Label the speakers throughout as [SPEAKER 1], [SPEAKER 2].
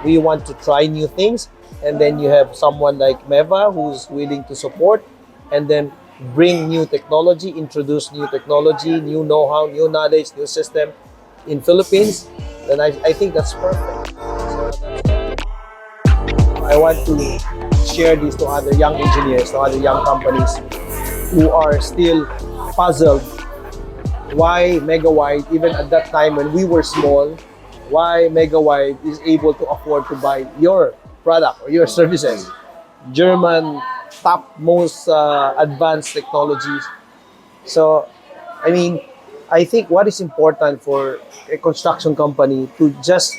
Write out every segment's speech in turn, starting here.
[SPEAKER 1] we want to try new things, and then you have someone like Meva who's willing to support, and then bring new technology, introduce new technology, new know-how, new knowledge, new system in Philippines. Then I think that's perfect. So that's why I want to share this to other young engineers, to other young companies who are still puzzled why Megawide, even at that time when we were small, why Megawide is able to afford to buy your product or your services. German top most advanced technologies. So, I mean, I think what is important for a construction company to just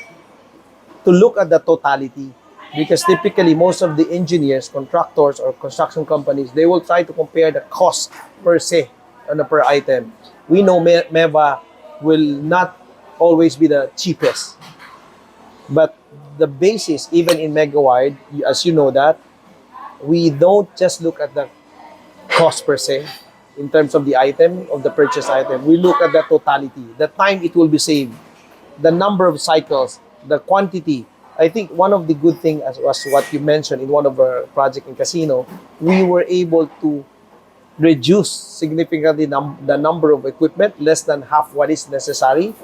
[SPEAKER 1] to look at the totality, because typically most of the engineers, contractors, or construction companies, they will try to compare the cost per se on a per item. We know Meva will not always be the cheapest, but the basis, even in Megawide, as you know that, we don't just look at the cost per se in terms of the item, of the purchase item. We look at the totality, the time it will be saved, the number of cycles, the quantity. I think one of the good things was what you mentioned in one of our project in Casino, we were able to reduce significantly the number of equipment, less than half what is necessary.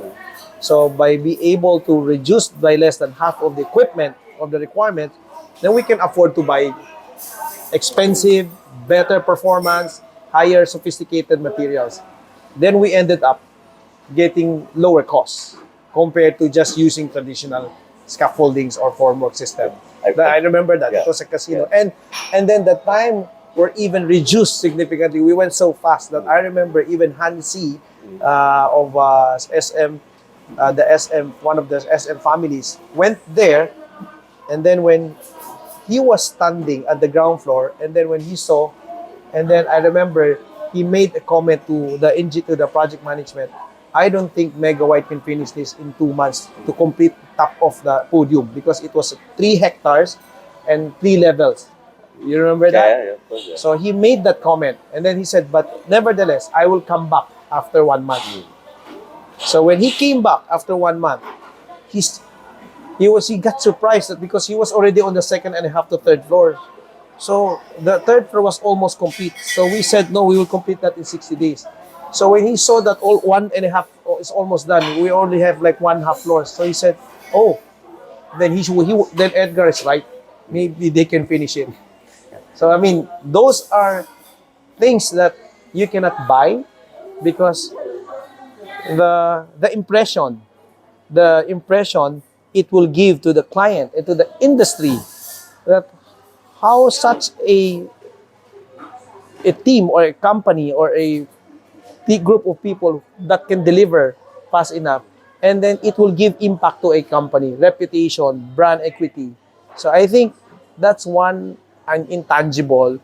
[SPEAKER 1] So by being able to reduce by less than half of the equipment of the requirement, then we can afford to buy expensive, better performance, higher sophisticated materials. Then we ended up getting lower costs compared to just using traditional scaffoldings or formwork system. I remember that. It was a casino. And then the time were even reduced significantly. We went so fast that I remember even Hansi of SM, the SM, one of the SM families, went there, and then when he was standing at the ground floor, and then when he saw, and then I remember he made a comment to the to the project management. I don't think Megawide can finish this in 2 months to complete top of the podium, because it was 3 hectares and 3 levels. You remember that?
[SPEAKER 2] Yeah, of course, yeah.
[SPEAKER 1] So he made that comment, and then he said, but nevertheless, I will come back after 1 month. So when he came back after 1 month, he got surprised that because he was already on the second and a half to third floor. So the third floor was almost complete. So we said, no, we will complete that in 60 days. So when he saw that all 1.5 is almost done, we only have like 1/2 floors. So he said, oh, then then Edgar is right. Maybe they can finish it. So I mean, those are things that you cannot buy, because the impression it will give to the client and to the industry, that how such a team or a company or a group of people that can deliver fast enough, and then it will give impact to a company, reputation, brand equity. So I think that's one an intangible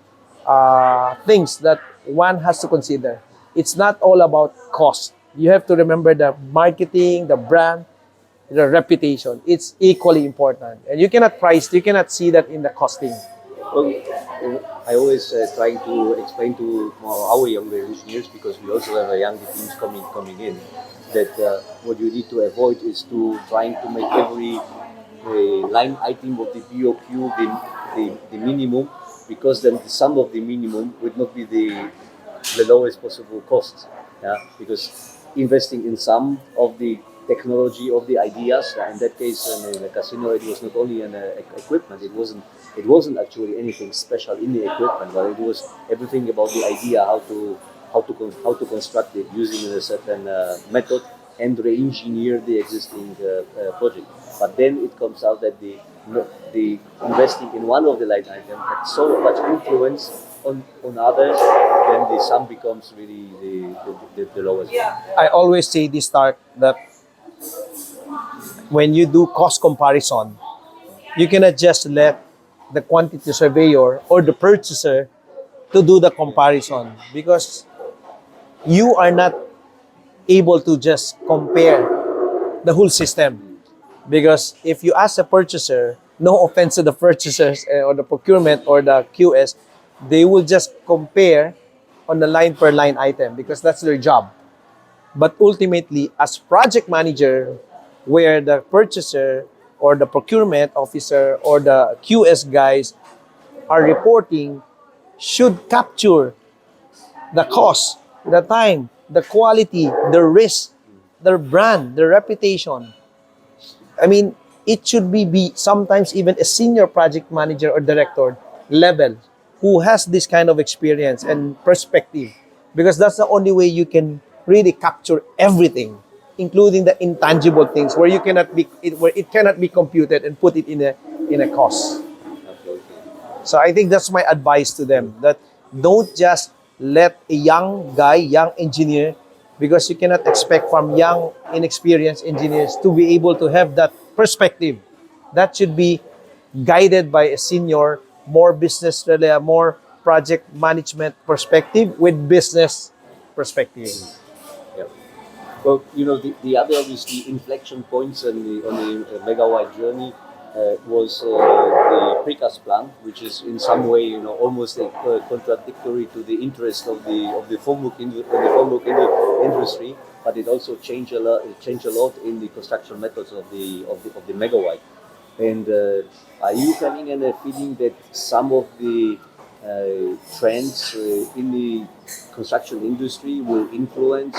[SPEAKER 1] things that one has to consider. It's not all about cost. You have to remember the marketing, the brand, the reputation. It's equally important, and you cannot see that in the costing.
[SPEAKER 2] Well, I always try to explain to our younger engineers, because we also have a younger teams coming in, that what you need to avoid is to trying to make every line item of the BOQ the minimum, because then the sum of the minimum would not be the lowest possible cost. Yeah, because investing in some of the technology of the ideas. In that case, in the casino, it was not only an equipment. It wasn't actually anything special in the equipment, but it was everything about the idea how to construct it using a certain method and re-engineer the existing project. But then it comes out that the investing in one of the line items had so much influence on others, then the sum becomes really the lowest.
[SPEAKER 1] I always say this, start that when you do cost comparison, you cannot just let the quantity surveyor or the purchaser to do the comparison, because you are not able to just compare the whole system. Because if you ask a purchaser, no offense to the purchasers or the procurement or the QS, they will just compare on the line per line item, because that's their job. But ultimately, as project manager, where the purchaser or the procurement officer or the QS guys are reporting should capture the cost, the time, the quality, the risk, their brand, their reputation. I mean, it should be sometimes even a senior project manager or director level who has this kind of experience and perspective, because that's the only way you can really capture everything, including the intangible things where where it cannot be computed and put it in a cost.
[SPEAKER 2] Absolutely.
[SPEAKER 1] So I think that's my advice to them, that don't just let a young guy, young engineer, because you cannot expect from young, inexperienced engineers to be able to have that perspective. That should be guided by a senior, more business, more project management perspective with business perspective.
[SPEAKER 2] Yeah. Well, the other obviously inflection points on the megawatt journey was the precast plant, which is in some way, almost contradictory to the interest of the industry, but it also changed a lot in the construction methods of the megawatt. And are you having any feeling that some of the trends in the construction industry will influence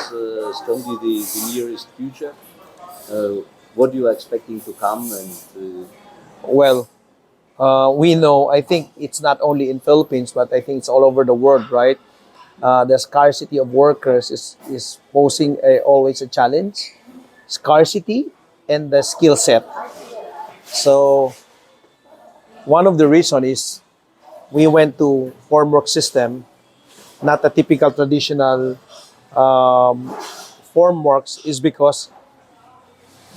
[SPEAKER 2] strongly the nearest future? What you are expecting to come and
[SPEAKER 1] Well, we know, I think it's not only in Philippines, but I think it's all over the world, right? The scarcity of workers is posing always a challenge. Scarcity and the skill set. So one of the reason is we went to formwork system, not a typical traditional um, formworks, is because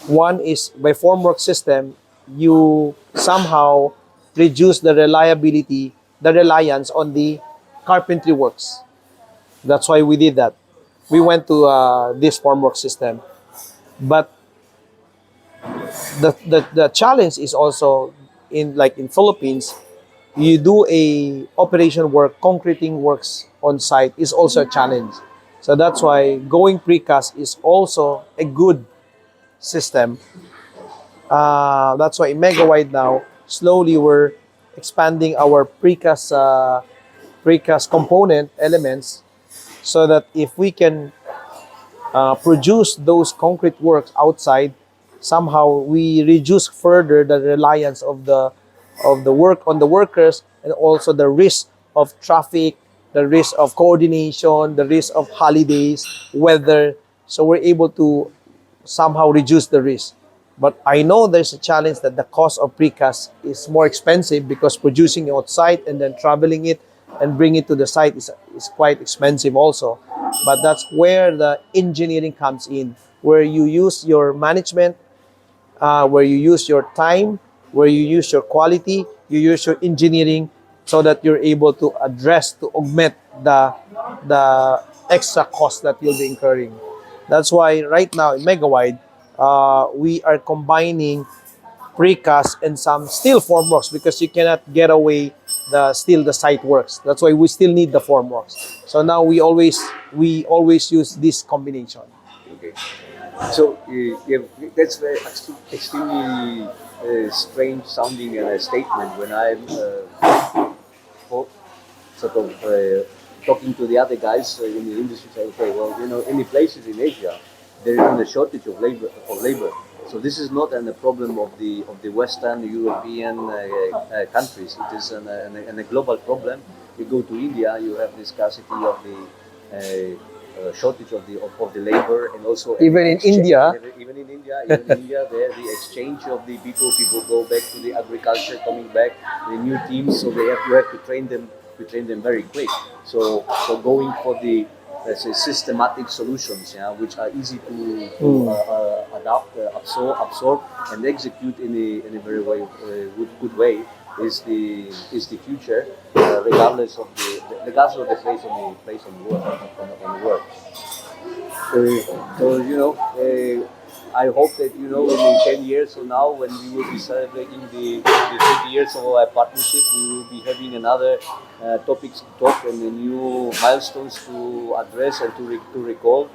[SPEAKER 1] one is by formwork system you somehow reduce the reliability, the reliance on the carpentry works. That's why we did that. We went to this formwork system, but the challenge is also in, like in Philippines, you do a operation work, concreting works on site is also a challenge. So that's why going precast is also a good system. That's why in Megawide now, slowly we're expanding our precast component elements, so that if we can produce those concrete works outside, somehow we reduce further the reliance of the work on the workers, and also the risk of traffic, the risk of coordination, the risk of holidays, weather. So we're able to somehow reduce the risk. But I know there's a challenge that the cost of precast is more expensive, because producing it outside and then traveling it and bring it to the site is quite expensive also. But that's where the engineering comes in, where you use your management, where you use your time, where you use your quality, you use your engineering, so that you're able to address, to augment the extra cost that you'll be incurring. That's why right now in Megawide, we are combining precast and some steel formworks, because you cannot get away the site works. That's why we still need the formworks. So now we always use this combination.
[SPEAKER 2] okay. So yeah, that's very extremely strange sounding statement when I'm ho- sort of talking to the other guys in the industry. Say, okay, well, any places in Asia there is a shortage of labor. So this is not a problem of the Western European countries. It is a global problem. You go to India, you have the scarcity of the shortage of the labor, and also
[SPEAKER 1] Even in India,
[SPEAKER 2] even in India, there the exchange of the people go back to the agriculture, coming back the new teams, so they have to train them very quick. So going for the, let's say, systematic solutions, yeah, which are easy to adapt, absorb, and execute in a very good way, is the future, regardless of the place on the world, on the world. So I hope that in 10 years from now, when we will be celebrating the 30 years of our partnership, we will be having another topics to talk and the new milestones to address and to recall.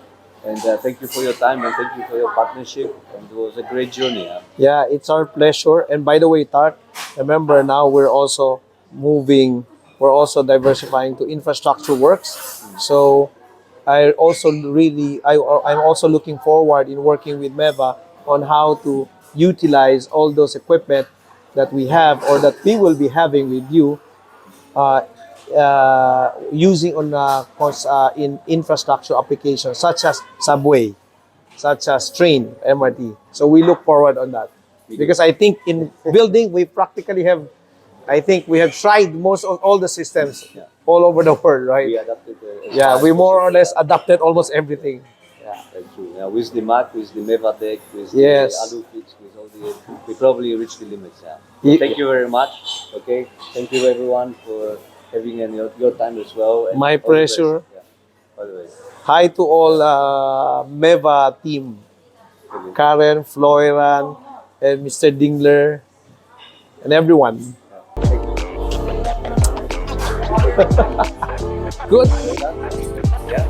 [SPEAKER 2] And thank you for your time and thank you for your partnership. And it was a great journey. Huh?
[SPEAKER 1] Yeah, it's our pleasure. And by the way, Tart, remember now we're also diversifying to infrastructure works. So I'm also looking forward in working with Meva on how to utilize all those equipment that we have or that we will be having with you uh, using on in infrastructure applications such as subway, such as train, MRT. So we look forward on that because I think in building we practically have, I think we have tried most of all the systems
[SPEAKER 2] Yeah.
[SPEAKER 1] all over the world, right?
[SPEAKER 2] We adapted as
[SPEAKER 1] Yeah,
[SPEAKER 2] far as
[SPEAKER 1] we more or
[SPEAKER 2] possible.
[SPEAKER 1] less adapted almost everything. Yeah.
[SPEAKER 2] That's true. Yeah, with the Mac, with the Meva deck, with the
[SPEAKER 1] Yes.
[SPEAKER 2] Alufix, with all the, we probably reached the limits. Yeah. So
[SPEAKER 1] Y-
[SPEAKER 2] thank you very much. Okay. Thank you everyone for having your time as well, and
[SPEAKER 1] My
[SPEAKER 2] all the best.
[SPEAKER 1] pleasure.
[SPEAKER 2] Yeah. All the best.
[SPEAKER 1] Hi to all Meva team,
[SPEAKER 2] Okay.
[SPEAKER 1] Karen, Floyran, and Mr. Dingler, and everyone.
[SPEAKER 2] Yeah. Thank you.
[SPEAKER 1] Good.
[SPEAKER 2] You're done? Yeah.